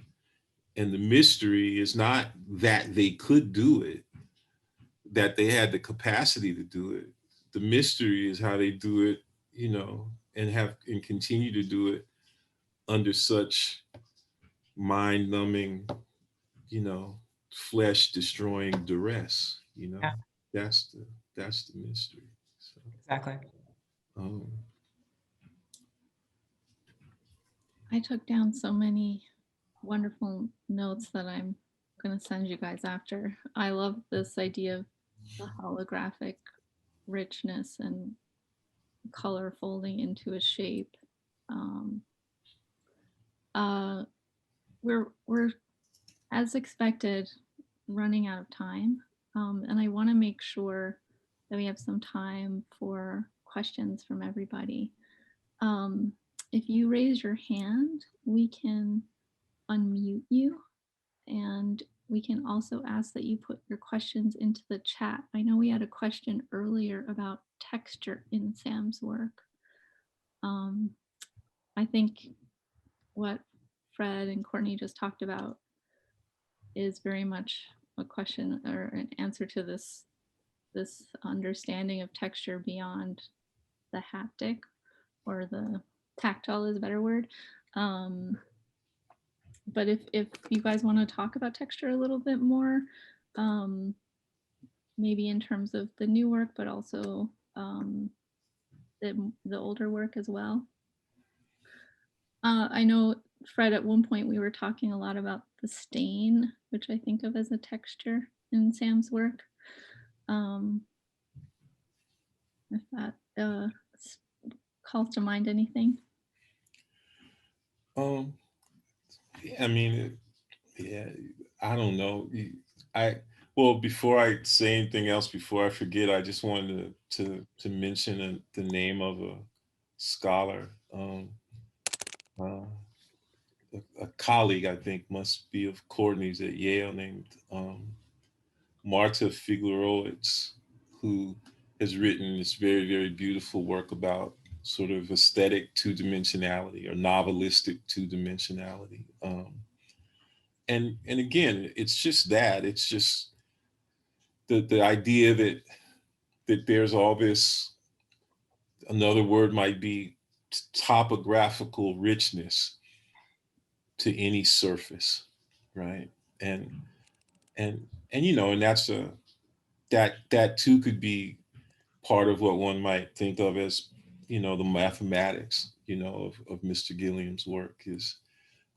And the mystery is not that they could do it, that they had the capacity to do it. The mystery is how they do it, you know, and continue to do it under such mind-numbing, you know, flesh-destroying duress. You know, Yeah, that's the mystery. So, exactly. um, I took down so many wonderful notes that I'm going to send you guys after. I love this idea of the holographic richness and color folding into a shape. Um, we're as expected running out of time, and I want to make sure that we have some time for questions from everybody. If you raise your hand, we can unmute you, and we can also ask that you put your questions into the chat. I know we had a question earlier about texture in Sam's work. I think what Fred and Courtney just talked about is very much a question or an answer to this understanding of texture beyond the haptic, or the tactile is a better word. But if you guys want to talk about texture a little bit more, maybe in terms of the new work, but also the older work as well. I know, Fred, at one point we were talking a lot about the stain, which I think of as a texture in Sam's work. If that calls to mind anything. I mean, yeah, I don't know. Well, before I say anything else, before I forget, I just wanted to mention the name of a scholar, a colleague, I think must be of Courtney's at Yale, named Marta Figueroa, who has written this very, very beautiful work about sort of aesthetic two-dimensionality or novelistic two-dimensionality. And again, it's just that. It's just the idea that there's all this, another word might be topographical richness to any surface, right? And you know, and that's that too could be part of what one might think of as, you know, the mathematics, you know, of Mr. Gilliam's work, is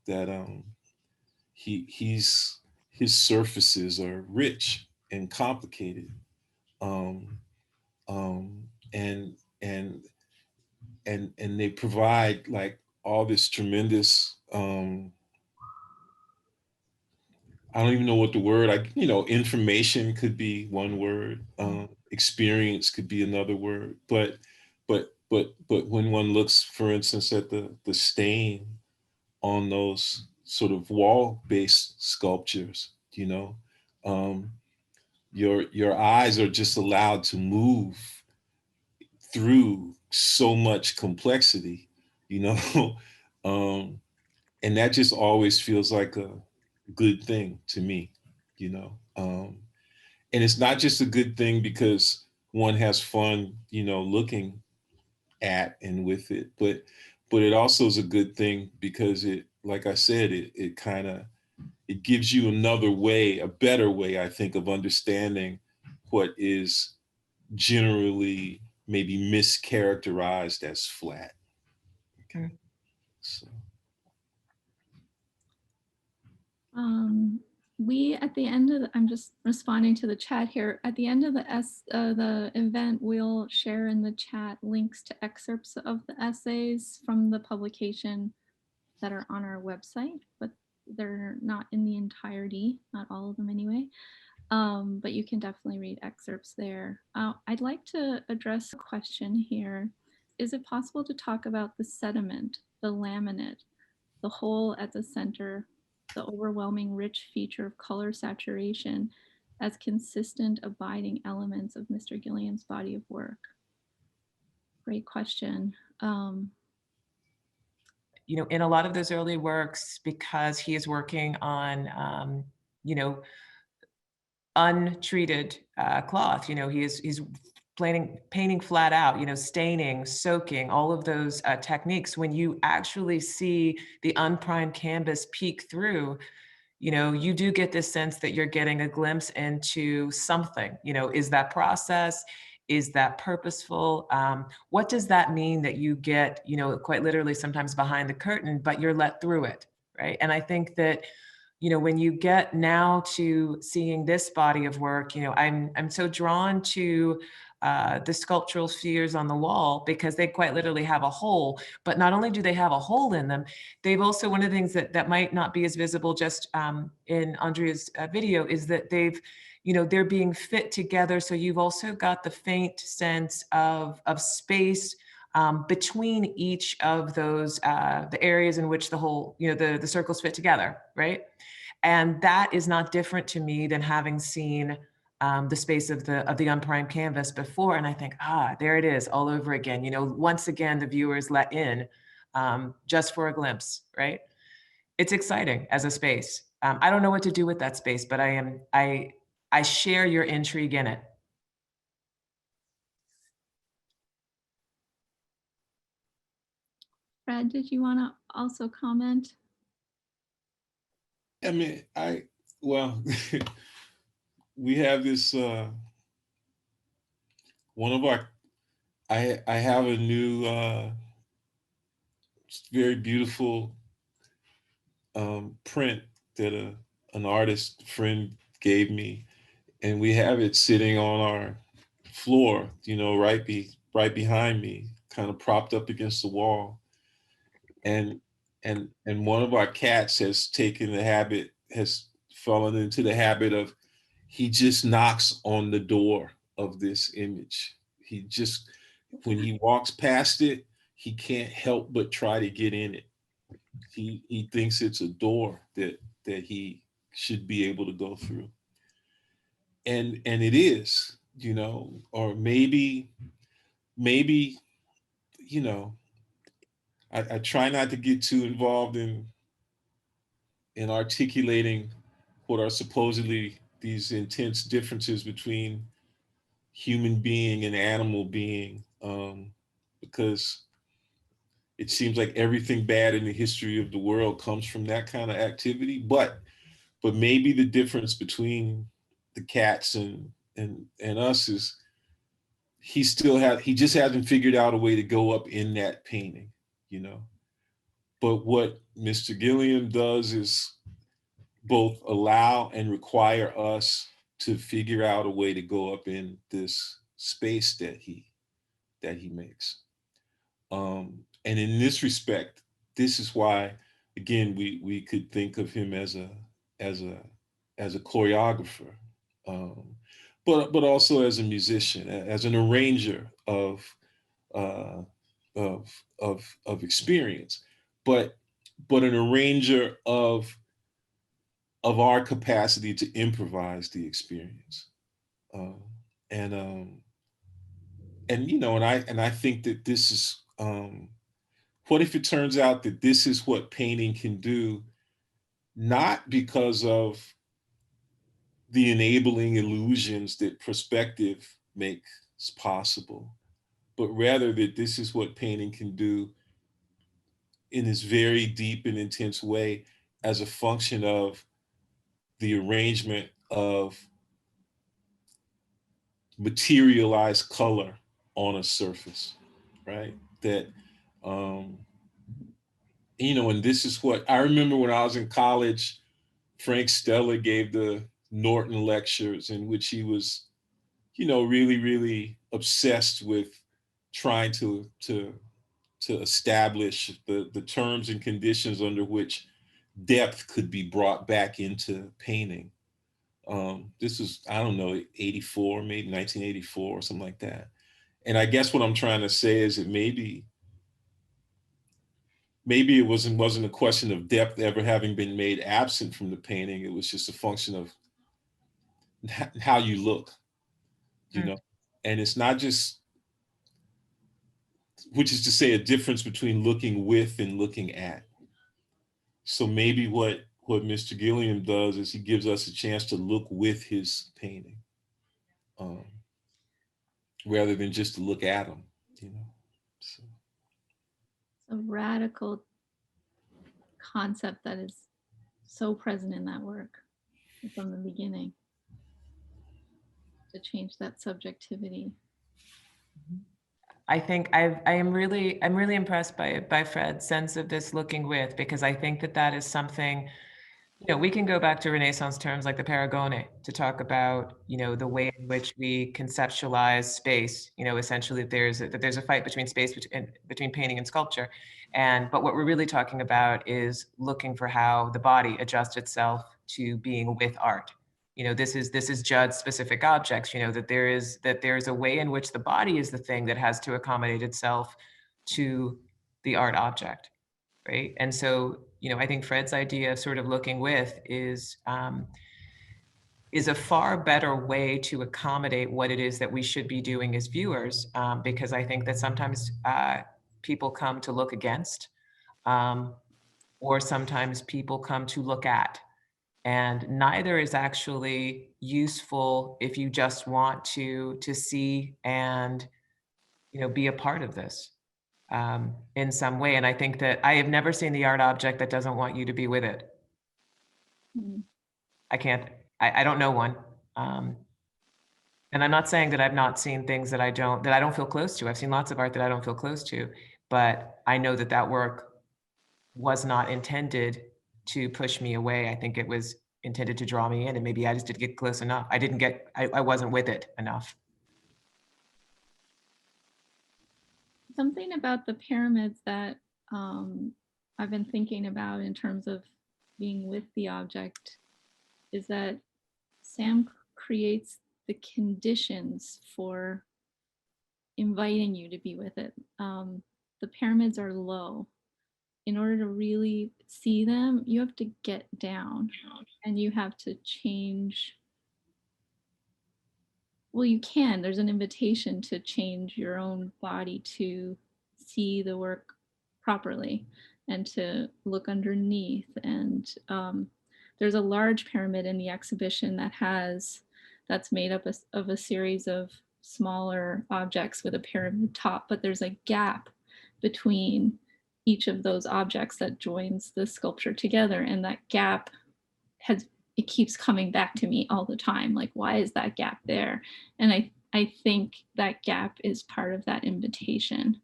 that his surfaces are rich and complicated, um, um, and and and they provide like all this tremendous, I don't even know what the word, you know, information could be one word, experience could be another word, but when one looks, for instance, at the stain on those sort of wall-based sculptures, you know, um, your eyes are just allowed to move through so much complexity, you know, and that just always feels like a good thing to me, you know. And it's not just a good thing because one has fun, you know, looking at and with it, but it also is a good thing because it, like I said, it kind of, it gives you another way, a better way, I think, of understanding what is generally maybe mischaracterized as flat. Okay. So. We, at the end of I'm just responding to the chat here. At the end of the event, we'll share in the chat links to excerpts of the essays from the publication that are on our website, but they're not in the entirety, not all of them anyway. But you can definitely read excerpts there. I'd like to address a question here. Is it possible to talk about the sediment, the laminate, the hole at the center, the overwhelming rich feature of color saturation as consistent abiding elements of Mr. Gilliam's body of work? great question. You know, in a lot of those early works, because he is working on, you know, untreated cloth, you know, he's painting flat out, you know, staining, soaking, all of those techniques. When you actually see the unprimed canvas peek through, you know, you do get this sense that you're getting a glimpse into something. You know, is that process? Is that purposeful? What does that mean that you get, you know, quite literally sometimes behind the curtain, but you're let through it, right? And I think that, you know, when you get now to seeing this body of work, you know, I'm so drawn to the sculptural spheres on the wall, because they quite literally have a hole. But not only do they have a hole in them, they've also, one of the things that might not be as visible just in Andrea's video, is that they've, you know, they're being fit together. So you've also got the faint sense of space between each of those, the areas in which the whole, you know, the circles fit together, right? And that is not different to me than having seen the space of the unprimed canvas before. And I think, there it is all over again. You know, once again, the viewer is let in just for a glimpse, right? It's exciting as a space. I don't know what to do with that space, but I share your intrigue in it. Fred, did you want to also comment? I mean, well, we have this, one of our, I have a new, very beautiful print that an artist friend gave me, and we have it sitting on our floor, you know, right behind me, kind of propped up against the wall. And one of our cats has fallen into the habit of, he just knocks on the door of this image. He just, when he walks past it, he can't help but try to get in it. He thinks it's a door that he should be able to go through. And it is, you know, or maybe, you know, I try not to get too involved in articulating what are supposedly these intense differences between human being and animal being, because it seems like everything bad in the history of the world comes from that kind of activity. But maybe the difference between the cats and us is he just hasn't figured out a way to go up in that painting, you know. But what Mr. Gilliam does is both allow and require us to figure out a way to go up in this space that he makes. And in this respect, this is why, again, we could think of him as a choreographer, but also as a musician, as an arranger of experience, but an arranger of our capacity to improvise the experience. And you know, and I think that this is, what if it turns out that this is what painting can do, not because of the enabling illusions that perspective makes possible, but rather that this is what painting can do in this very deep and intense way as a function of the arrangement of materialized color on a surface, right? That, you know, and this is what I remember when I was in college. Frank Stella gave the Norton lectures, in which he was, you know, really, really obsessed with trying to establish the terms and conditions under which depth could be brought back into painting. This was, I don't know, 84, maybe 1984 or something like that. And I guess what I'm trying to say is that maybe it wasn't a question of depth ever having been made absent from the painting. It was just a function of how you look, you know. And it's not just which is to say a difference between looking with and looking at. So maybe what Mr. Gilliam does is he gives us a chance to look with his painting, rather than just to look at him, you know. So. A radical concept that is so present in that work from the beginning, to change that subjectivity. I think I'm really impressed by Fred's sense of this looking with, because I think that is something, you know, we can go back to Renaissance terms like the paragone to talk about, you know, the way in which we conceptualize space, you know, essentially that there's a fight between space between painting and sculpture. But what we're really talking about is looking for how the body adjusts itself to being with art. You know, this is Judd's specific objects, you know, that there's a way in which the body is the thing that has to accommodate itself to the art object, right? And so, you know, I think Fred's idea of sort of looking with is a far better way to accommodate what it is that we should be doing as viewers, because I think that sometimes people come to look against, or sometimes people come to look at. And neither is actually useful if you just want to see and, you know, be a part of this in some way. And I think that I have never seen the art object that doesn't want you to be with it. Mm. I don't know one. And I'm not saying that I've not seen things that I don't feel close to. I've seen lots of art that I don't feel close to, but I know that work was not intended to push me away. I think it was intended to draw me in, and maybe I just didn't get close enough. I wasn't with it enough. Something about the pyramids that I've been thinking about in terms of being with the object is that Sam creates the conditions for inviting you to be with it. The pyramids are low. In order to really see them, you have to get down and you have to change. Well, you can. There's an invitation to change your own body to see the work properly and to look underneath. And there's a large pyramid in the exhibition that's made up of a series of smaller objects with a pyramid top, but there's a gap between each of those objects that joins the sculpture together. And that gap it keeps coming back to me all the time. Like, why is that gap there? And I think that gap is part of that invitation.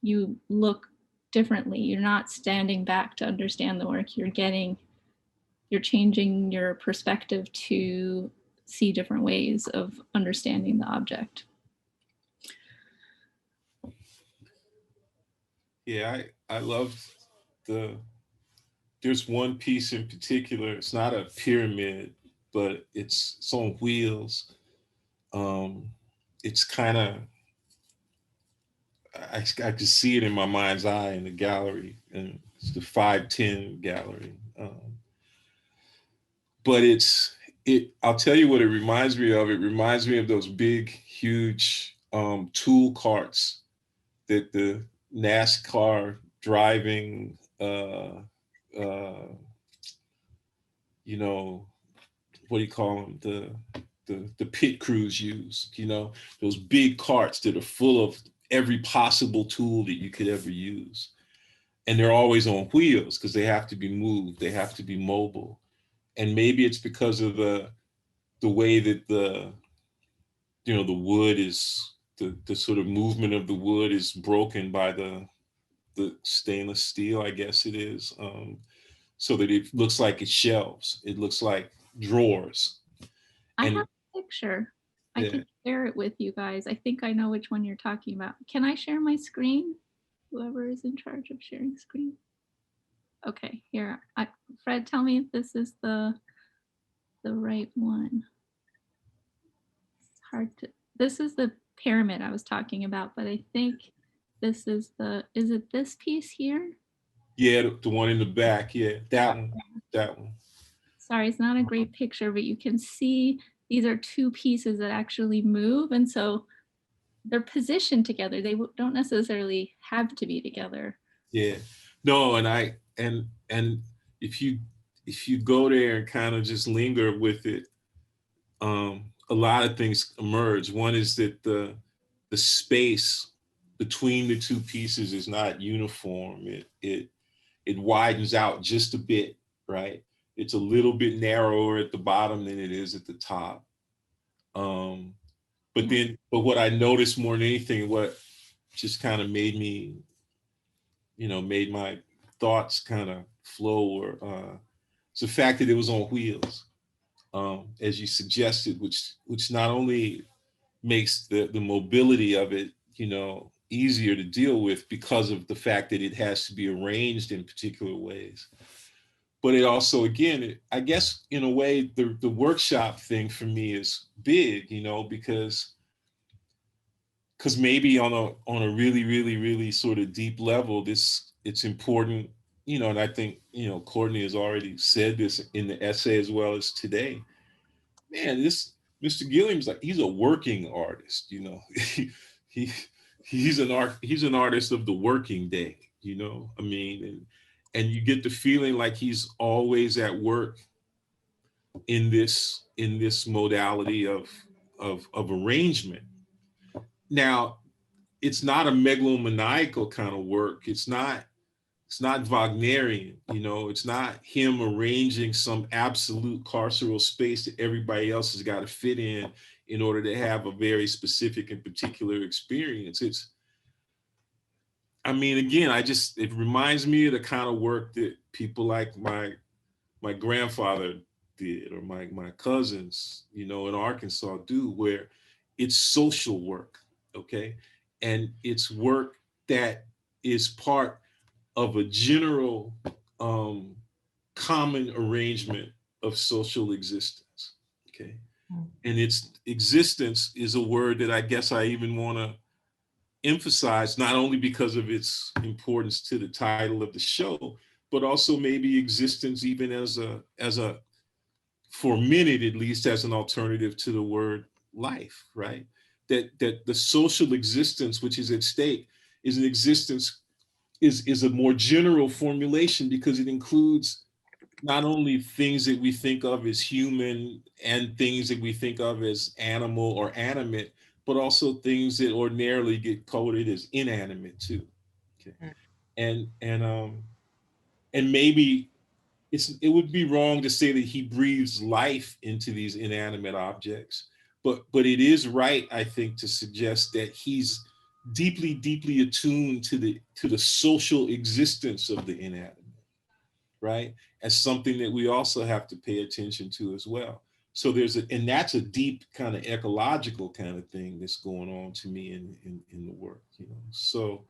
You look differently. You're not standing back to understand the work. You're changing your perspective to see different ways of understanding the object. Yeah, I loved there's one piece in particular. It's not a pyramid, but it's on wheels. It's kind of, I could see it in my mind's eye in the gallery, and it's the 510 gallery. But I'll tell you what it reminds me of. It reminds me of those big, huge tool carts that the NASCAR driving, you know, what do you call them? The pit crews use, you know, those big carts that are full of every possible tool that you could ever use. And they're always on wheels because they have to be moved. They have to be mobile. And maybe it's because of the way that the wood is, the sort of movement of the wood is broken by the stainless steel, I guess it is, so that it looks like it's shelves. It looks like drawers. I have a picture. Yeah. I can share it with you guys. I think I know which one you're talking about. Can I share my screen? Whoever is in charge of sharing screen. Okay, here. Fred, tell me if this is the right one. It's hard to. This is the pyramid I was talking about, but I think this is is it this piece here? Yeah, the one in the back. Yeah, that one. Sorry, it's not a great picture, but you can see these are two pieces that actually move. And so they're positioned together. They don't necessarily have to be together. Yeah. No, and if you go there and kind of just linger with it, a lot of things emerge. One is that the space between the two pieces is not uniform. It widens out just a bit, right? It's a little bit narrower at the bottom than it is at the top. But what I noticed more than anything, what just kind of made me, made my thoughts kind of flow, or it's the fact that it was on wheels, as you suggested, which not only makes the mobility of it, easier to deal with because of the fact that it has to be arranged in particular ways. But it also, again, I guess in a way, the workshop thing for me is big, because maybe on a really, really, really sort of deep level, it's important, and I think, Courtney has already said this in the essay as well as today. Man, this Mr. Gilliam's like, he's a working artist, he he's an artist of the working day, I mean, and you get the feeling like he's always at work in this modality of arrangement. Now, it's not a megalomaniacal kind of work. It's not Wagnerian, it's not him arranging some absolute carceral space that everybody else has got to fit in order to have a very specific and particular experience. I mean, again, it reminds me of the kind of work that people like my grandfather did, or my cousins, in Arkansas do, where it's social work, okay? And it's work that is part of a general common arrangement of social existence, okay? And its existence is a word that I guess I even want to emphasize, not only because of its importance to the title of the show, but also maybe existence even as a for a minute at least, as an alternative to the word life, right? That the social existence which is at stake is an existence, is a more general formulation, because it includes not only things that we think of as human and things that we think of as animal or animate, but also things that ordinarily get coded as inanimate too. Okay. And maybe it would be wrong to say that he breathes life into these inanimate objects, but it is right, I think, to suggest that he's deeply, deeply attuned to the social existence of the inanimate, right? As something that we also have to pay attention to as well. So and that's a deep kind of ecological kind of thing that's going on to me in the work, So,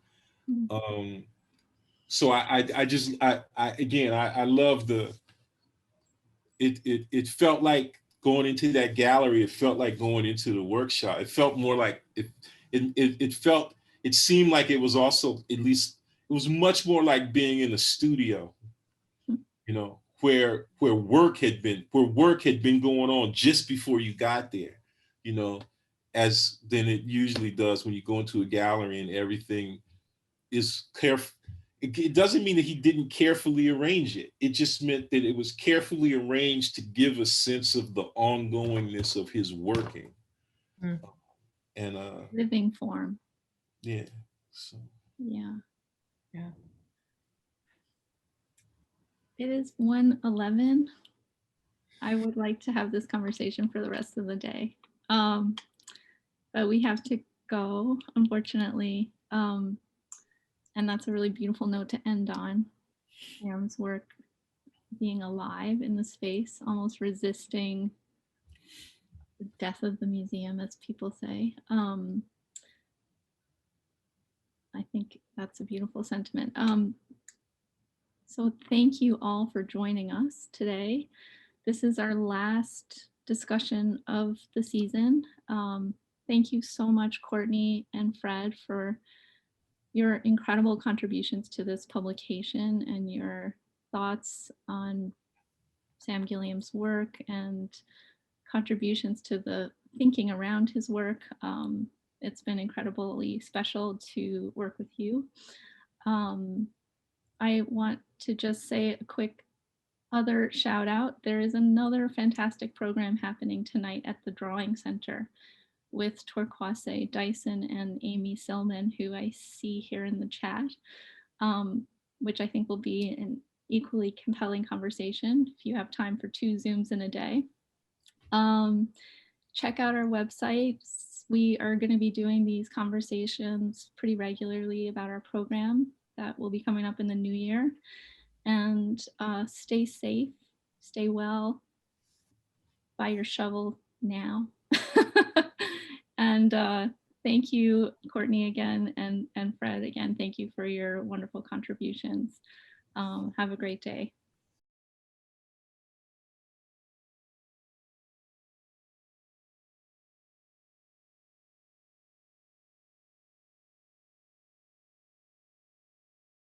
so I love it felt like going into that gallery. It felt like going into the workshop. It felt more like it seemed like it was also, at least it was much more like being in a studio, where work had been going on just before you got there, as then it usually does when you go into a gallery and everything is careful. It doesn't mean that he didn't carefully arrange it. It just meant that it was carefully arranged to give a sense of the ongoingness of his working. And living form. Yeah. So. Yeah. Yeah. It is 1:11. I would like to have this conversation for the rest of the day. But we have to go, unfortunately. And that's a really beautiful note to end on. Sam's work being alive in the space, almost resisting the death of the museum, as people say. I think that's a beautiful sentiment. So thank you all for joining us today. This is our last discussion of the season. Thank you so much, Courtney and Fred, for your incredible contributions to this publication and your thoughts on Sam Gilliam's work and contributions to the thinking around his work. It's been incredibly special to work with you. I want to just say a quick other shout out. There is another fantastic program happening tonight at the Drawing Center with Torquase Dyson and Amy Silman, who I see here in the chat, which I think will be an equally compelling conversation if you have time for 2 Zooms in a day. Check out our websites. We are going to be doing these conversations pretty regularly about our program that will be coming up in the new year. And stay safe, stay well, buy your shovel now. And thank you, Courtney, again, and Fred, again, thank you for your wonderful contributions. Have a great day.